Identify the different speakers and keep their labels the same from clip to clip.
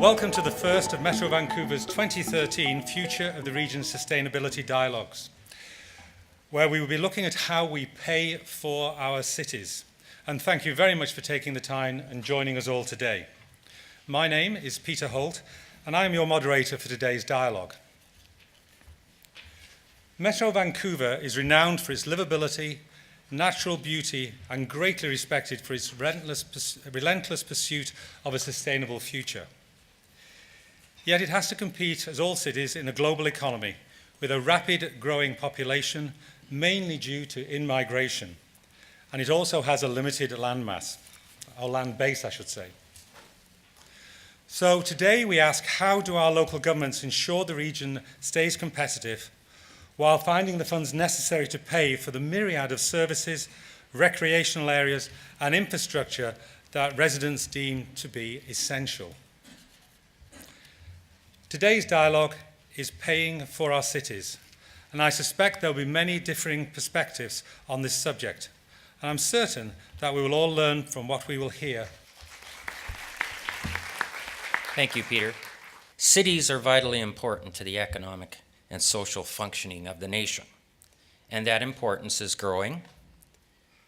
Speaker 1: Welcome to the first of Metro Vancouver's 2013 Future of the Region's Sustainability Dialogues, where we will be looking at how we pay for our cities. And thank you very much for taking the time and joining us all today. My name is Peter Holt, and I am your moderator for today's dialogue. Metro Vancouver is renowned for its livability, natural beauty, and greatly respected for its relentless pursuit of a sustainable future. Yet it has to compete, as all cities, in a global economy with a rapid growing population, mainly due to in-migration. And it also has a limited land mass, or land base, I should say. So today we ask, how do our local governments ensure the region stays competitive while finding the funds necessary to pay for the myriad of services, recreational areas, and infrastructure that residents deem to be essential? Today's dialogue is paying for our cities, and I suspect there will be many differing perspectives on this subject, and I'm certain that we will all learn from what we will hear.
Speaker 2: Thank you, Peter. Cities are vitally important to the economic and social functioning of the nation, and that importance is growing.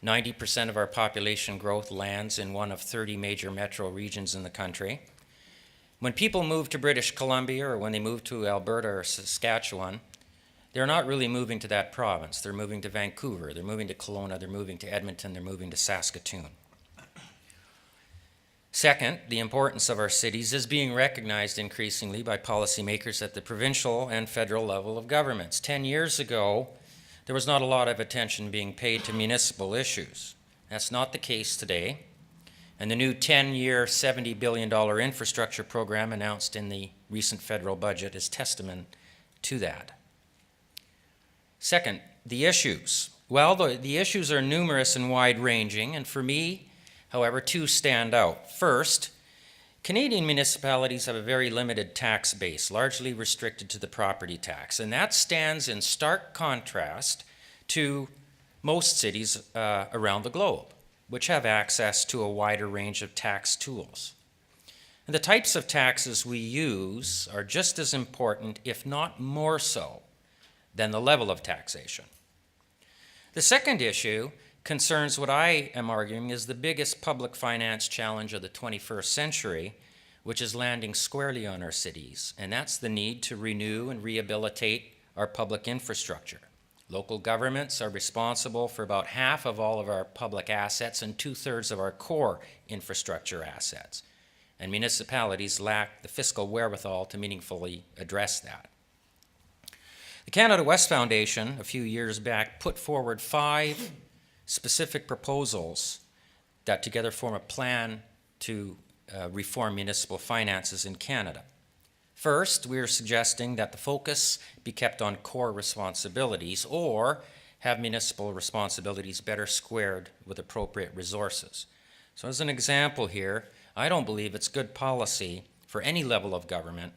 Speaker 2: 90% of our population growth lands in one of 30 major metro regions in the country. When people move to British Columbia or when they move to Alberta or Saskatchewan, they're not really moving to that province. They're moving to Vancouver, they're moving to Kelowna, they're moving to Edmonton, they're moving to Saskatoon. Second, the importance of our cities is being recognized increasingly by policymakers at the provincial and federal level of governments. 10 years ago, there was not a lot of attention being paid to municipal issues. That's not the case today. And the new 10-year, $70 billion infrastructure program announced in the recent federal budget is testament to that. Second, the issues. Well, the issues are numerous and wide-ranging, and for me, however, two stand out. First, Canadian municipalities have a very limited tax base, largely restricted to the property tax, and that stands in stark contrast to most cities around the globe, which have access to a wider range of tax tools. And the types of taxes we use are just as important, if not more so, than the level of taxation. The second issue concerns what I am arguing is the biggest public finance challenge of the 21st century, which is landing squarely on our cities, and that's the need to renew and rehabilitate our public infrastructure. Local governments are responsible for about half of all of our public assets and 2/3 of our core infrastructure assets. And municipalities lack the fiscal wherewithal to meaningfully address that. The Canada West Foundation, a few years back, put forward 5 specific proposals that together form a plan to reform municipal finances in Canada. First, we are suggesting that the focus be kept on core responsibilities or have municipal responsibilities better squared with appropriate resources. So as an example here, I don't believe it's good policy for any level of government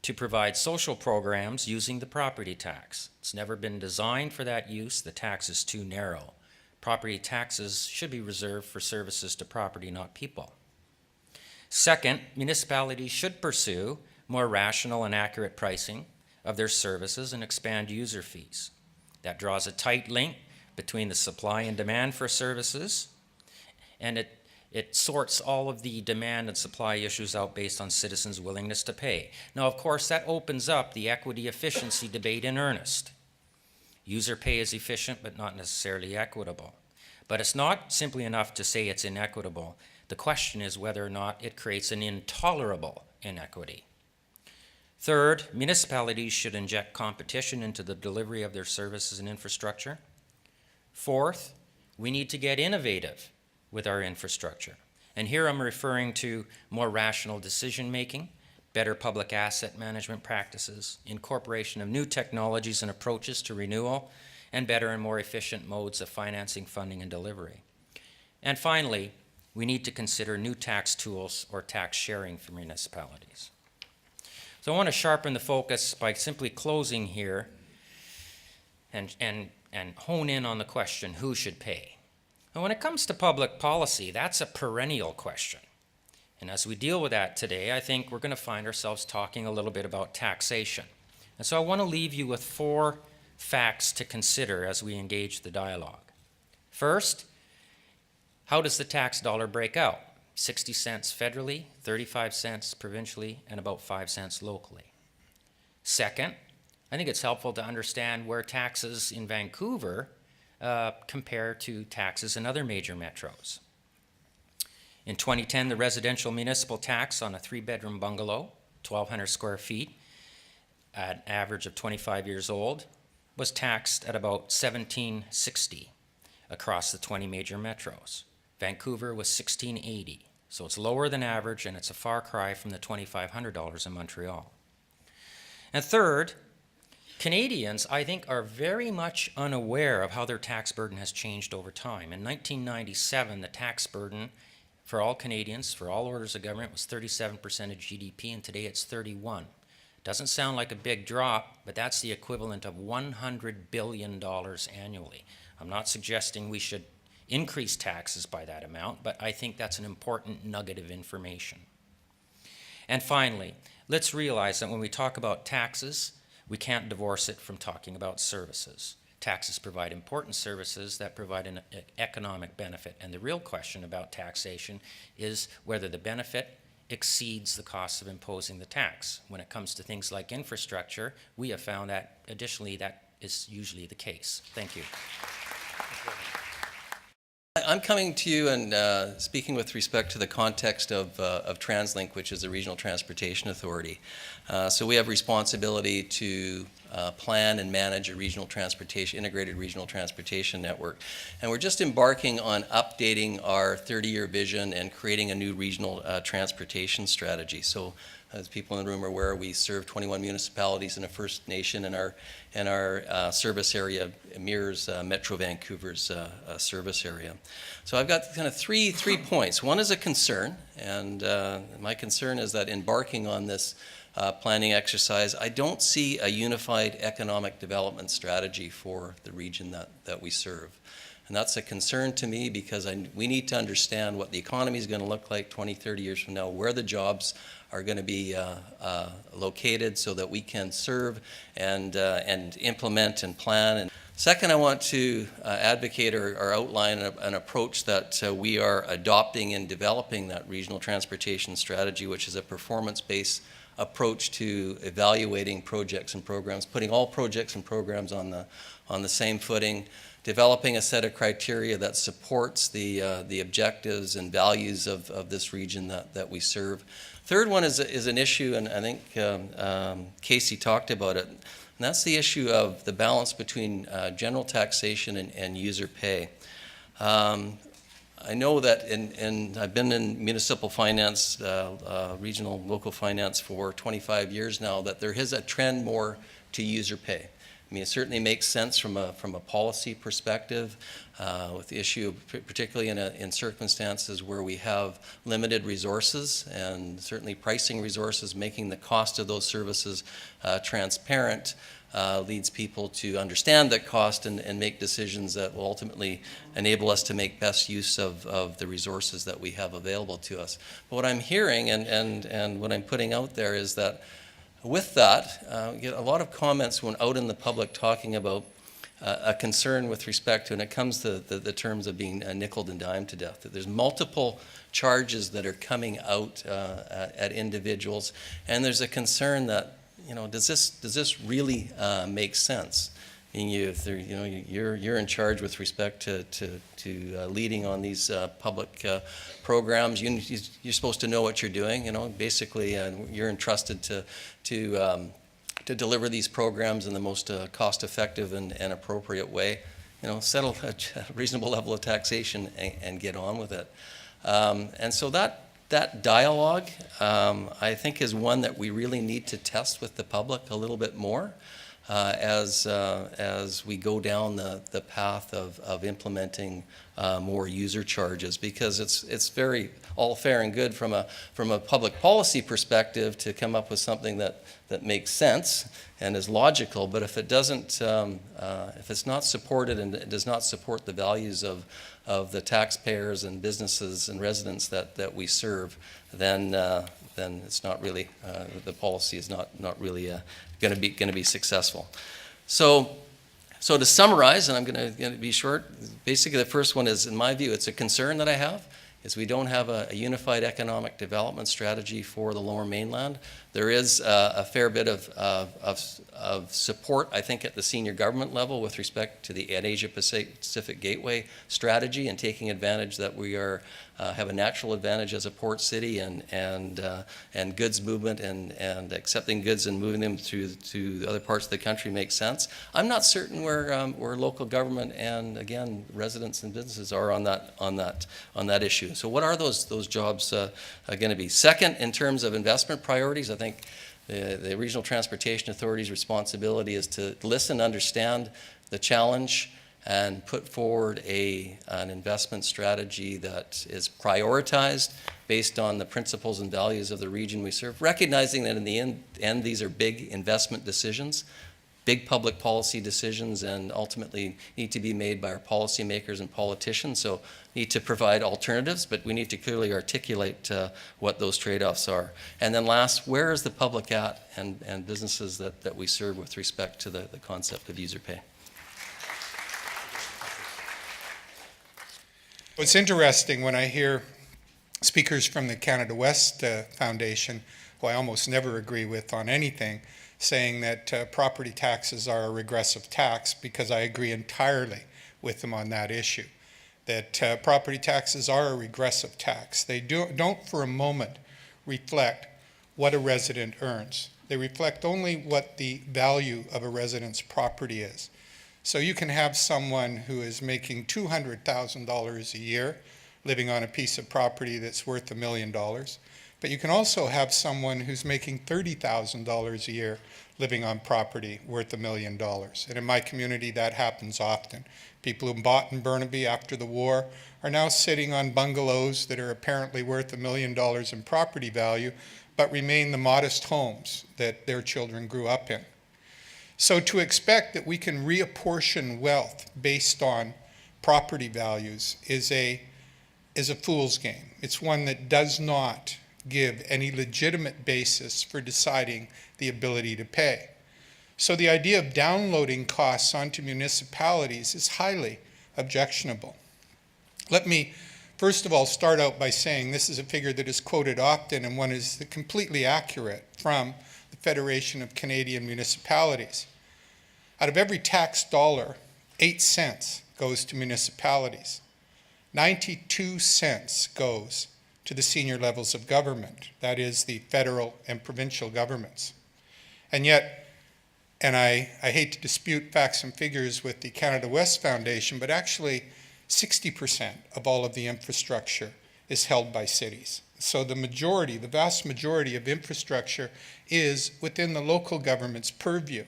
Speaker 2: to provide social programs using the property tax. It's never been designed for that use. The tax is too narrow. Property taxes should be reserved for services to property, not people. Second, municipalities should pursue more rational and accurate pricing of their services and expand user fees. That draws a tight link between the supply and demand for services, and it sorts all of the demand and supply issues out based on citizens' willingness to pay. Now, of course, that opens up the equity efficiency debate in earnest. User pay is efficient, but not necessarily equitable. But it's not simply enough to say it's inequitable. The question is whether or not it creates an intolerable inequity. Third, municipalities should inject competition into the delivery of their services and infrastructure. Fourth, we need to get innovative with our infrastructure. And here I'm referring to more rational decision-making, better public asset management practices, incorporation of new technologies and approaches to renewal, and better and more efficient modes of financing, funding, and delivery. And finally, we need to consider new tax tools or tax sharing for municipalities. So I want to sharpen the focus by simply closing here and hone in on the question, who should pay? And when it comes to public policy, that's a perennial question. And as we deal with that today, I think we're going to find ourselves talking a little bit about taxation. And so I want to leave you with 4 facts to consider as we engage the dialogue. First, how does the tax dollar break out? 60 cents federally, 35 cents provincially, and about 5 cents locally. Second, I think it's helpful to understand where taxes in Vancouver compare to taxes in other major metros. In 2010, the residential municipal tax on a 3-bedroom bungalow, 1,200 square feet, at an average of 25 years old, was taxed at about $1,760 across the 20 major metros. Vancouver was $1,680, so it's lower than average, and it's a far cry from the $2,500 in Montreal. And third, Canadians, I think, are very much unaware of how their tax burden has changed over time. In 1997, the tax burden for all Canadians, for all orders of government, was 37% of GDP, and today it's 31%. Doesn't sound like a big drop, but that's the equivalent of $100 billion annually. I'm not suggesting we should increase taxes by that amount, but I think that's an important nugget of information. And finally, let's realize that when we talk about taxes, we can't divorce it from talking about services. Taxes provide important services that provide an economic benefit, and the real question about taxation is whether the benefit exceeds the cost of imposing the tax. When it comes to things like infrastructure, we have found that additionally that is usually the case. Thank you.
Speaker 3: I'm coming to you and speaking with respect to the context of Translink, which is the Regional Transportation Authority. So we have responsibility to plan and manage a integrated regional transportation network. And we're just embarking on updating our 30-year vision and creating a new regional transportation strategy. So as people in the room are aware, we serve 21 municipalities in a First Nation, and our service area mirrors Metro Vancouver's service area. So I've got kind of three points. One is a concern, and my concern is that embarking on this planning exercise, I don't see a unified economic development strategy for the region that we serve. And that's a concern to me because we need to understand what the economy is going to look like 20, 30 years from now, where the jobs are going to be located so that we can serve and implement and plan. And second, I want to advocate or outline an approach that we are adopting in developing that regional transportation strategy, which is a performance-based approach to evaluating projects and programs, putting all projects and programs on the same footing, developing a set of criteria that supports the objectives and values of this region that we serve. Third one is an issue, and I think Casey talked about it, and that's the issue of the balance between general taxation and user pay. I know that, and I've been in municipal finance, regional local finance for 25 years now, that there is a trend more to user pay. I mean, it certainly makes sense from a policy perspective, with the issue, particularly in circumstances where we have limited resources, and certainly pricing resources, making the cost of those services transparent, leads people to understand that cost and make decisions that will ultimately enable us to make best use of the resources that we have available to us. But what I'm hearing and what I'm putting out there is that with that, we get a lot of comments when out in the public talking about a concern with respect to, and it comes to the terms of being nickeled and dimed to death, that there's multiple charges that are coming out at individuals, and there's a concern that, does this really make sense? I mean, you're in charge with respect to leading on these public programs. You're supposed to know what you're doing. Basically, you're entrusted to deliver these programs in the most cost-effective and appropriate way. Settle a reasonable level of taxation and get on with it. And so that dialogue, I think, is one that we really need to test with the public a little bit more. as we go down the path of implementing more user charges, because it's very all fair and good from a public policy perspective to come up with something that makes sense and is logical, but if it doesn't, if it's not supported and it does not support the values of the taxpayers and businesses and residents that we serve, then it's not really, the policy is not really going to be successful. So to summarize, and I'm going to be short, basically the first one is, in my view, it's a concern that I have, is we don't have a unified economic development strategy for the Lower Mainland. There is a fair bit of support, I think, at the senior government level with respect to the Asia Pacific Gateway strategy and taking advantage that we have a natural advantage as a port city and goods movement and accepting goods and moving them to other parts of the country makes sense. I'm not certain where local government and, again, residents and businesses are on that issue. So what are those jobs going to be? Second, in terms of investment priorities, I think the Regional Transportation Authority's responsibility is to listen, understand the challenge, and put forward an investment strategy that is prioritized based on the principles and values of the region we serve, recognizing that in the end these are big investment decisions, big public policy decisions, and ultimately need to be made by our policymakers and politicians. So need to provide alternatives, but we need to clearly articulate what those trade-offs are. And then last, where is the public at and businesses that we serve with respect to the concept of user pay?
Speaker 4: It's interesting when I hear speakers from the Canada West Foundation, who I almost never agree with on anything, saying that property taxes are a regressive tax, because I agree entirely with them on that issue, that property taxes are a regressive tax. They don't for a moment reflect what a resident earns. They reflect only what the value of a resident's property is. So you can have someone who is making $200,000 a year living on a piece of property that's worth $1 million, but you can also have someone who's making $30,000 a year living on property worth $1 million. And in my community, that happens often. People who bought in Burnaby after the war are now sitting on bungalows that are apparently worth $1 million in property value, but remain the modest homes that their children grew up in. So to expect that we can reapportion wealth based on property values is a fool's game. It's one that does not give any legitimate basis for deciding the ability to pay. So the idea of downloading costs onto municipalities is highly objectionable. Let me first of all start out by saying this is a figure that is quoted often and one is completely accurate from the Federation of Canadian Municipalities. Out of every tax dollar, 8 cents goes to municipalities. 92 cents goes to the senior levels of government, that is the federal and provincial governments. And yet, and I hate to dispute facts and figures with the Canada West Foundation, but actually 60% of all of the infrastructure is held by cities. So the vast majority of infrastructure is within the local government's purview.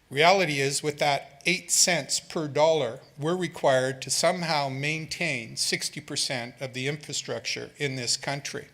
Speaker 4: Reality is, with that 8 cents per dollar, we're required to somehow maintain 60% of the infrastructure in this country.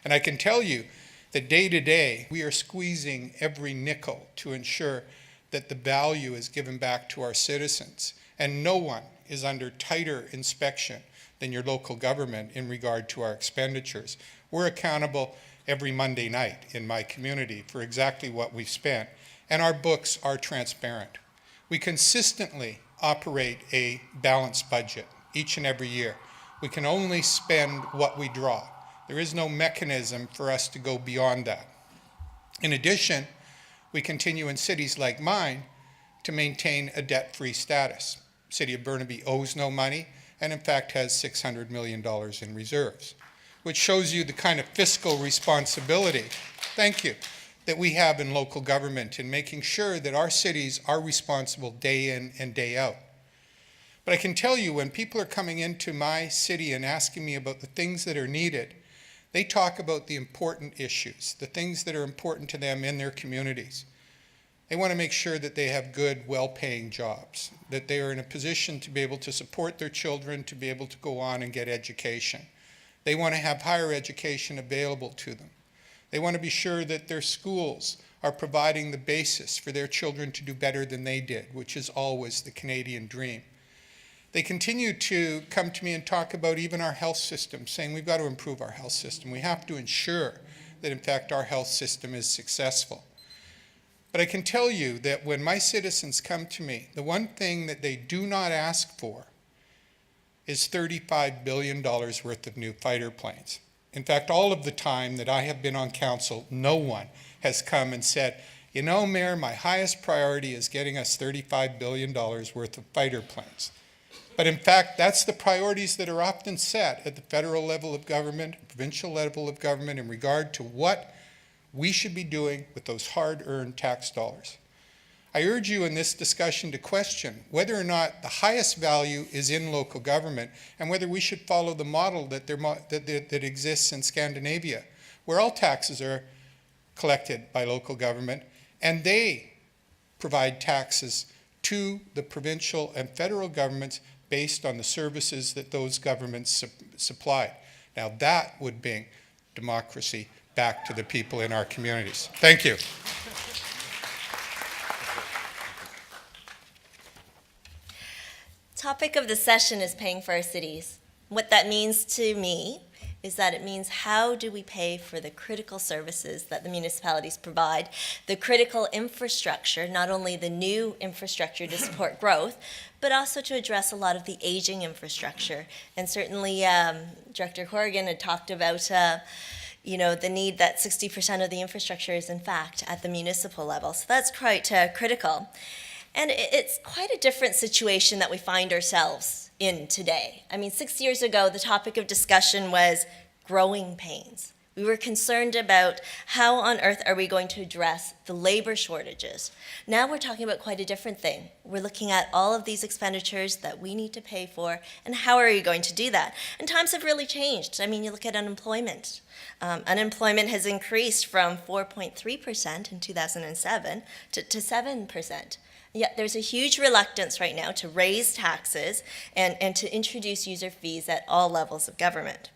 Speaker 4: And I can tell you that day to day, we are squeezing every nickel to ensure that the value is given back to our citizens. And no one is under tighter inspection than your local government in regard to our expenditures. We're accountable every Monday night in my community for exactly what we've spent. And our books are transparent. We consistently operate a balanced budget each and every year. We can only spend what we draw. There is no mechanism for us to go beyond that. In addition, we continue in cities like mine to maintain a debt-free status. The City of Burnaby owes no money and in fact has $600 million in reserves, which shows you the kind of fiscal responsibility, thank you, that we have in local government in making sure that our cities are responsible day in and day out. But I can tell you, when people are coming into my city and asking me about the things that are needed, they talk about the important issues, the things that are important to them in their communities. They want to make sure that they have good, well-paying jobs, that they are in a position to be able to support their children, to be able to go on and get education. They want to have higher education available to them. They want to be sure that their schools are providing the basis for their children to do better than they did, which is always the Canadian dream. They continue to come to me and talk about even our health system, saying we've got to improve our health system. We have to ensure that, in fact, our health system is successful. But I can tell you that when my citizens come to me, the one thing that they do not ask for is $35 billion worth of new fighter planes. In fact, all of the time that I have been on council, no one has come and said, you know, Mayor, my highest priority is getting us $35 billion worth of fighter planes. But in fact, that's the priorities that are often set at the federal level of government, provincial level of government in regard to what we should be doing with those hard-earned tax dollars. I urge you in this discussion to question whether or not the highest value is in local government and whether we should follow the model that exists in Scandinavia, where all taxes are collected by local government and they provide taxes to the provincial and federal governments based on the services that those governments supply. Now that would bring democracy back to the people in our communities. Thank you.
Speaker 5: Topic of the session is paying for our cities. What that means to me is that it means how do we pay for the critical services that the municipalities provide, the critical infrastructure, not only the new infrastructure to support growth, but also to address a lot of the aging infrastructure. And certainly Director Horgan had talked about the need that 60% of the infrastructure is in fact at the municipal level. So that's quite critical. And it's quite a different situation that we find ourselves in today. I mean, 6 years ago, the topic of discussion was growing pains. We were concerned about how on earth are we going to address the labor shortages. Now we're talking about quite a different thing. We're looking at all of these expenditures that we need to pay for, and how are you going to do that? And times have really changed. I mean, you look at unemployment. Unemployment has increased from 4.3% in 2007 to 7%. Yet there's a huge reluctance right now to raise taxes and to introduce user fees at all levels of government.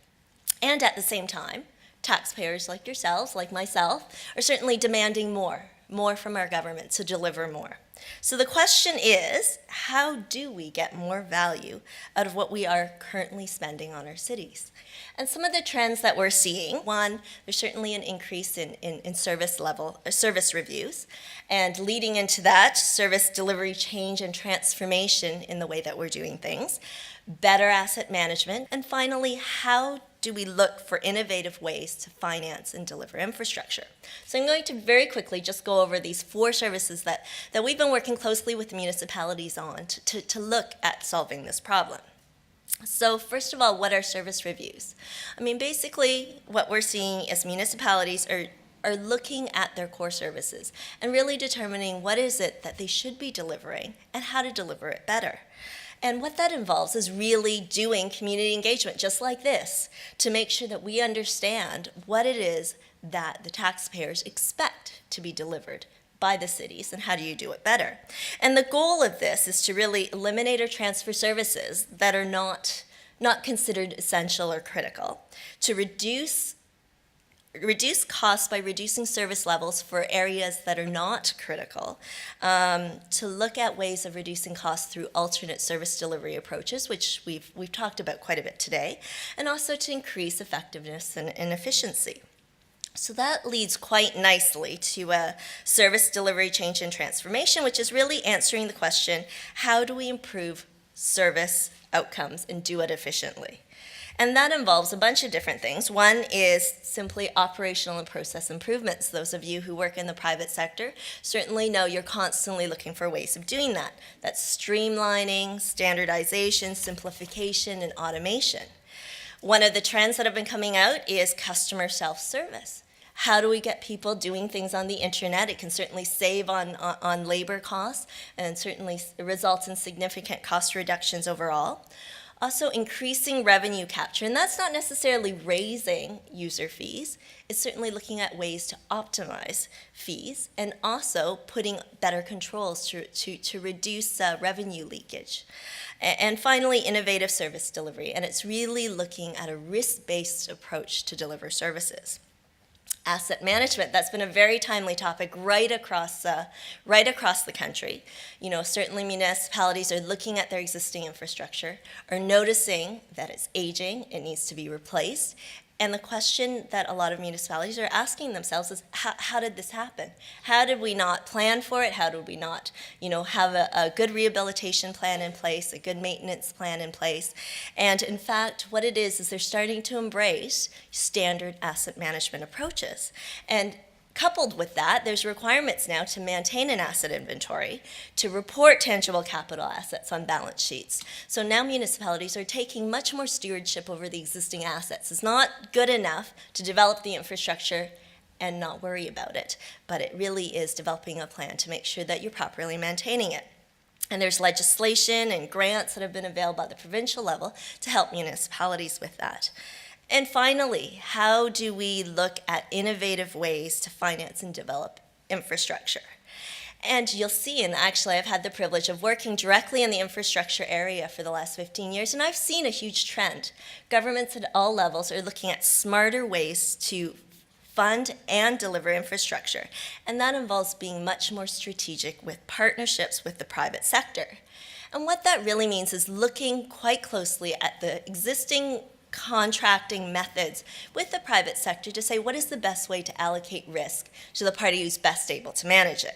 Speaker 5: And at the same time, taxpayers like yourselves, like myself, are certainly demanding more from our government to deliver more. So the question is, how do we get more value out of what we are currently spending on our cities? And some of the trends that we're seeing, one, there's certainly an increase in service reviews, and leading into that, service delivery change and transformation in the way that we're doing things, better asset management, and finally, how do we look for innovative ways to finance and deliver infrastructure? So I'm going to very quickly just go over these 4 services that we've been working closely with municipalities on to look at solving this problem. So first of all, what are service reviews? I mean, basically what we're seeing is municipalities are looking at their core services and really determining what is it that they should be delivering and how to deliver it better. And what that involves is really doing community engagement, just like this, to make sure that we understand what it is that the taxpayers expect to be delivered by the cities and how do you do it better. And the goal of this is to really eliminate or transfer services that are not considered essential or critical, to reduce costs by reducing service levels for areas that are not critical, to look at ways of reducing costs through alternate service delivery approaches, which we've talked about quite a bit today, and also to increase effectiveness and efficiency. So that leads quite nicely to a service delivery change and transformation, which is really answering the question, how do we improve service outcomes and do it efficiently? And that involves a bunch of different things. One is simply operational and process improvements. Those of you who work in the private sector certainly know you're constantly looking for ways of doing that. That's streamlining, standardization, simplification, and automation. One of the trends that have been coming out is customer self-service. How do we get people doing things on the internet? It can certainly save on labor costs and certainly results in significant cost reductions overall. Also increasing revenue capture, and that's not necessarily raising user fees. It's certainly looking at ways to optimize fees and also putting better controls to reduce revenue leakage. And finally, innovative service delivery, and it's really looking at a risk-based approach to deliver services. Asset management, that's been a very timely topic right across the country. You know, certainly municipalities are looking at their existing infrastructure, are noticing that it's aging, it needs to be replaced. And the question that a lot of municipalities are asking themselves is, how did this happen? How did we not plan for it? How did we not, have a good rehabilitation plan in place, a good maintenance plan in place? And in fact, what it is they're starting to embrace standard asset management approaches. And coupled with that, there's requirements now to maintain an asset inventory, to report tangible capital assets on balance sheets. So now municipalities are taking much more stewardship over the existing assets. It's not good enough to develop the infrastructure and not worry about it, but it really is developing a plan to make sure that you're properly maintaining it. And there's legislation and grants that have been available at the provincial level to help municipalities with that. And finally, how do we look at innovative ways to finance and develop infrastructure? And you'll see, and actually I've had the privilege of working directly in the infrastructure area for the last 15 years, and I've seen a huge trend. Governments at all levels are looking at smarter ways to fund and deliver infrastructure. And that involves being much more strategic with partnerships with the private sector. And what that really means is looking quite closely at the existing contracting methods with the private sector to say what is the best way to allocate risk to the party who's best able to manage it.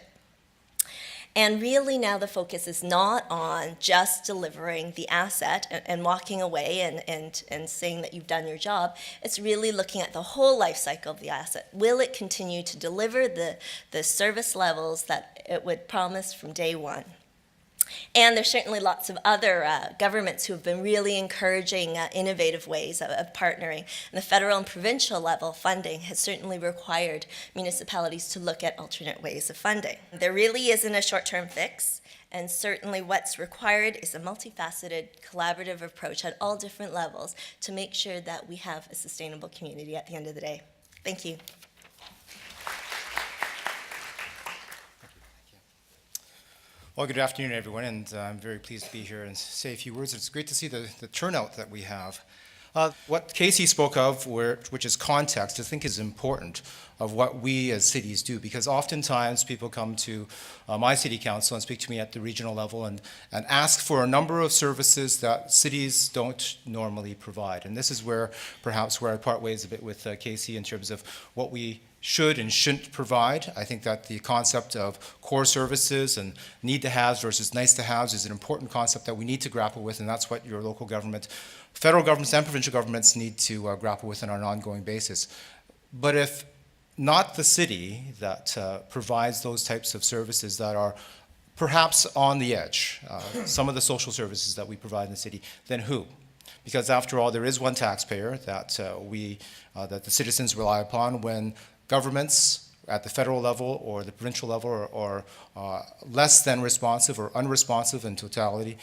Speaker 5: And really now the focus is not on just delivering the asset and walking away and saying that you've done your job. It's really looking at the whole life cycle of the asset. Will it continue to deliver the service levels that it would promise from day one? And there's certainly lots of other governments who have been really encouraging innovative ways of partnering. And the federal and provincial level funding has certainly required municipalities to look at alternate ways of funding. There really isn't a short-term fix, and certainly what's required is a multifaceted, collaborative approach at all different levels to make sure that we have a sustainable community at the end of the day. Thank you.
Speaker 6: Well, good afternoon, everyone, and I'm very pleased to be here and say a few words. It's great to see the turnout that we have. What Casey spoke of, which is context, I think is important of what we as cities do, because oftentimes people come to my city council and speak to me at the regional level and ask for a number of services that cities don't normally provide. And this is where perhaps where I part ways a bit with Casey in terms of what we should and shouldn't provide. I think that the concept of core services and need-to-haves versus nice-to-haves is an important concept that we need to grapple with, and that's what your local government, federal governments and provincial governments need to grapple with on an ongoing basis. But if not the city that provides those types of services that are perhaps on the edge, some of the social services that we provide in the city, then who? Because after all, there is one taxpayer that that the citizens rely upon when governments at the federal level or the provincial level are less than responsive or unresponsive in totality.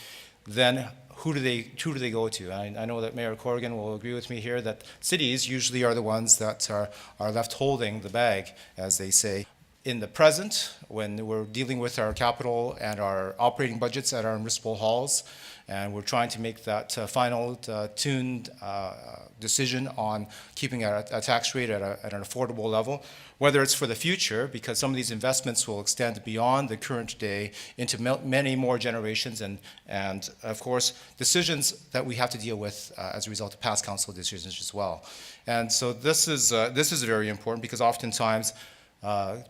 Speaker 6: Then who do they go to? I know that Mayor Corrigan will agree with me here that cities usually are the ones that are left holding the bag, as they say. In the present, when we're dealing with our capital and our operating budgets at our municipal halls, and we're trying to make that final tuned decision on keeping a tax rate at an affordable level, whether it's for the future, because some of these investments will extend beyond the current day into many more generations, and of course, decisions that we have to deal with as a result of past council decisions as well. And so this is very important, because oftentimes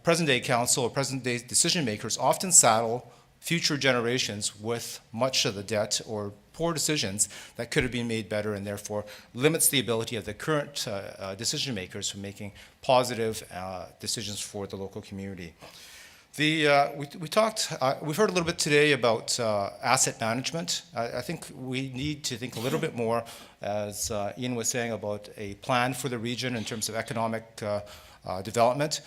Speaker 6: present-day council or present-day decision makers often saddle future generations with much of the debt or poor decisions that could have been made better, and therefore limits the ability of the current decision makers from making positive decisions for the local community. We've heard a little bit today about asset management. I think we need to think a little bit more, as Ian was saying, about a plan for the region in terms of economic development,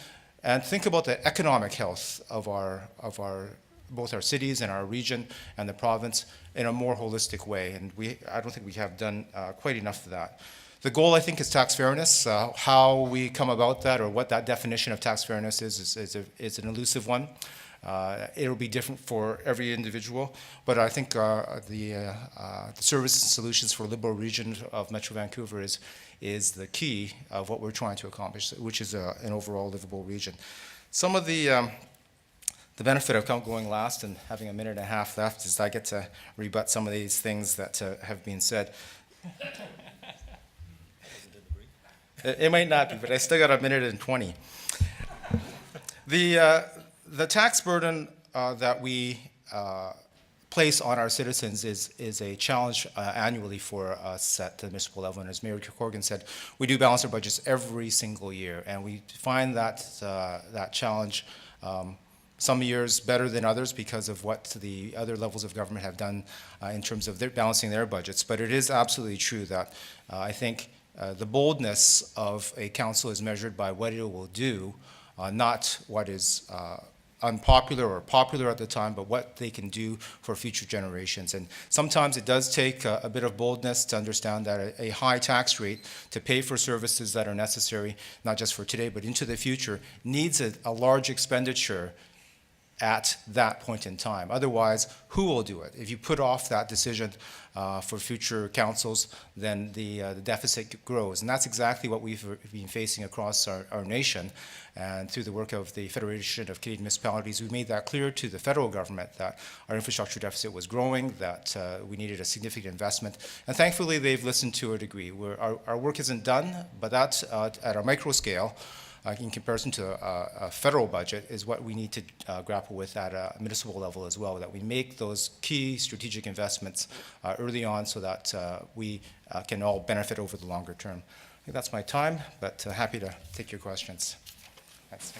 Speaker 6: and think about the economic health of our both our cities and our region and the province in a more holistic way. And I don't think we have done quite enough of that. The goal, I think, is tax fairness. How we come about that, or what that definition of tax fairness is an elusive one. It'll be different for every individual, but I think the services and solutions for a Liberal region of Metro Vancouver is the key of what we're trying to accomplish, which is an overall livable region. Some of the benefit of going last and having a minute and a half left is I get to rebut some of these things that have been said. It might not be, but I still got a minute and 20. The tax burden that we place on our citizens is a challenge annually for us at the municipal level. And as Mayor Corrigan said, we do balance our budgets every single year, and we find that challenge some years better than others because of what the other levels of government have done in terms of balancing their budgets. But it is absolutely true that I think the boldness of a council is measured by what it will do, not what is unpopular or popular at the time, but what they can do for future generations. And sometimes it does take a bit of boldness to understand that a high tax rate to pay for services that are necessary, not just for today, but into the future, needs a large expenditure at that point in time. Otherwise, who will do it? If you put off that decision for future councils, then the deficit grows. And that's exactly what we've been facing across our nation. And through the work of the Federation of Canadian Municipalities, we made that clear to the federal government that our infrastructure deficit was growing, that we needed a significant investment. And thankfully, they've listened to a degree. Our work isn't done, but that, at a micro scale, in comparison to a federal budget, is what we need to grapple with at a municipal level as well, that we make those key strategic investments early on so that we can all benefit over the longer term. I think that's my time, but happy to take your questions. Thanks.